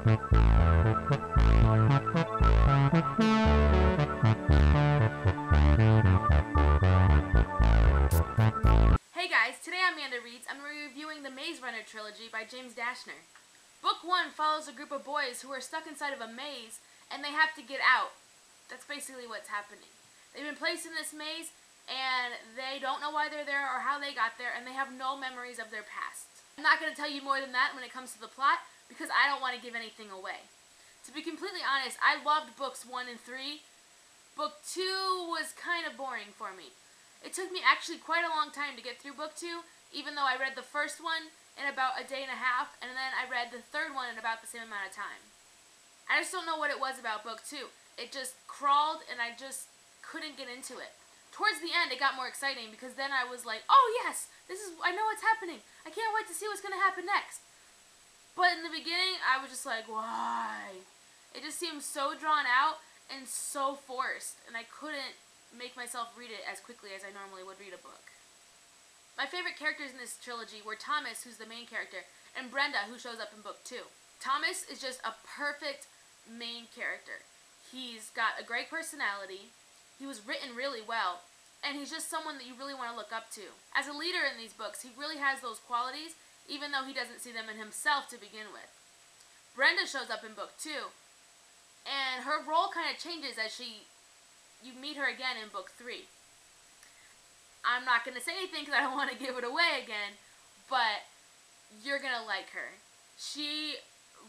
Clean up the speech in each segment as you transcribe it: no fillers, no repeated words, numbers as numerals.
Hey guys, today on Manda Reads, I'm reviewing the Maze Runner Trilogy by James Dashner. Book 1 follows a group of boys who are stuck inside of a maze and they have to get out. That's basically what's happening. They've been placed in this maze and they don't know why they're there or how they got there, and they have no memories of their past. I'm not going to tell you more than that when it comes to the plot because I don't want to give anything away. To be completely honest, I loved books 1 and 3. Book 2 was kind of boring for me. It took me actually quite a long time to get through book 2, even though I read the first one in about a day and a half, and then I read the third one in about the same amount of time. I just don't know what it was about book 2. It just crawled, and I just couldn't get into it. Towards the end, it got more exciting, because then I was like, oh yes, I know what's happening. I can't wait to see what's going to happen next. But in the beginning, I was just like, why? It just seemed so drawn out and so forced, and I couldn't make myself read it as quickly as I normally would read a book. My favorite characters in this trilogy were Thomas, who's the main character, and Brenda, who shows up in book 2. Thomas is just a perfect main character. He's got a great personality, he was written really well, and he's just someone that you really want to look up to. As a leader in these books, he really has those qualities, even though he doesn't see them in himself to begin with. Brenda shows up in book 2, and her role kind of changes as you meet her again in book 3. I'm not going to say anything because I don't want to give it away again, but you're going to like her. She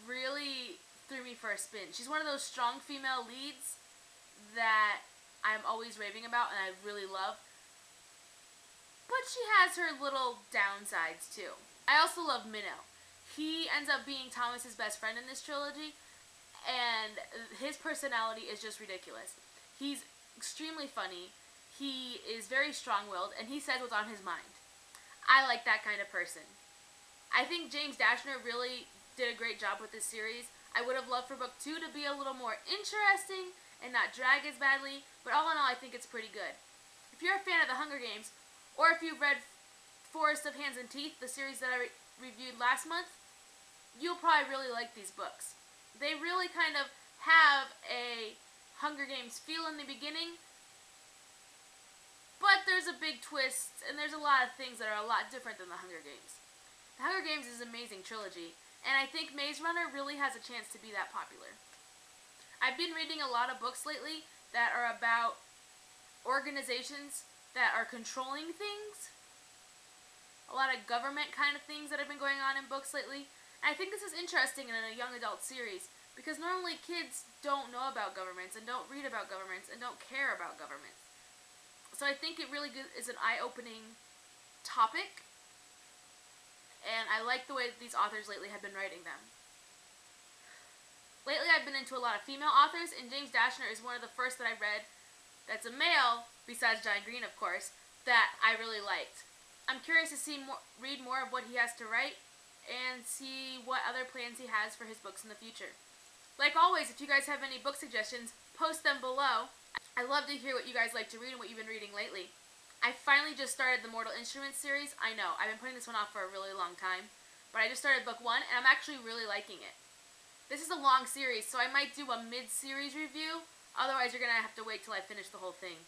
really threw me for a spin. She's one of those strong female leads that I'm always raving about and I really love. But she has her little downsides too. I also love Minnow. He ends up being Thomas's best friend in this trilogy, and his personality is just ridiculous. He's extremely funny, he is very strong-willed, and he says what's on his mind. I like that kind of person. I think James Dashner really did a great job with this series. I would have loved for book 2 to be a little more interesting and not drag as badly, but all in all, I think it's pretty good. If you're a fan of the Hunger Games, or if you've read Forest of Hands and Teeth, the series that I reviewed last month, you'll probably really like these books. They really kind of have a Hunger Games feel in the beginning, but there's a big twist, and there's a lot of things that are a lot different than the Hunger Games. The Hunger Games is an amazing trilogy, and I think Maze Runner really has a chance to be that popular. I've been reading a lot of books lately that are about organizations that are controlling things. A lot of government kind of things that have been going on in books lately. And I think this is interesting in a young adult series, because normally kids don't know about governments and don't read about governments and don't care about governments. So I think it really is an eye-opening topic, and I like the way that these authors lately have been writing them. Lately I've been into a lot of female authors, and James Dashner is one of the first that I read that's a male, besides John Green of course, that I really liked. I'm curious to read more of what he has to write and see what other plans he has for his books in the future. Like always, if you guys have any book suggestions, post them below. I love to hear what you guys like to read and what you've been reading lately. I finally just started the Mortal Instruments series. I know, I've been putting this one off for a really long time, but I just started book 1 and I'm actually really liking it. This is a long series, so I might do a mid-series review. Otherwise, you're going to have to wait till I finish the whole thing.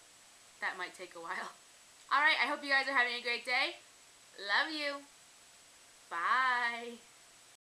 That might take a while. Alright, I hope you guys are having a great day. Love you. Bye.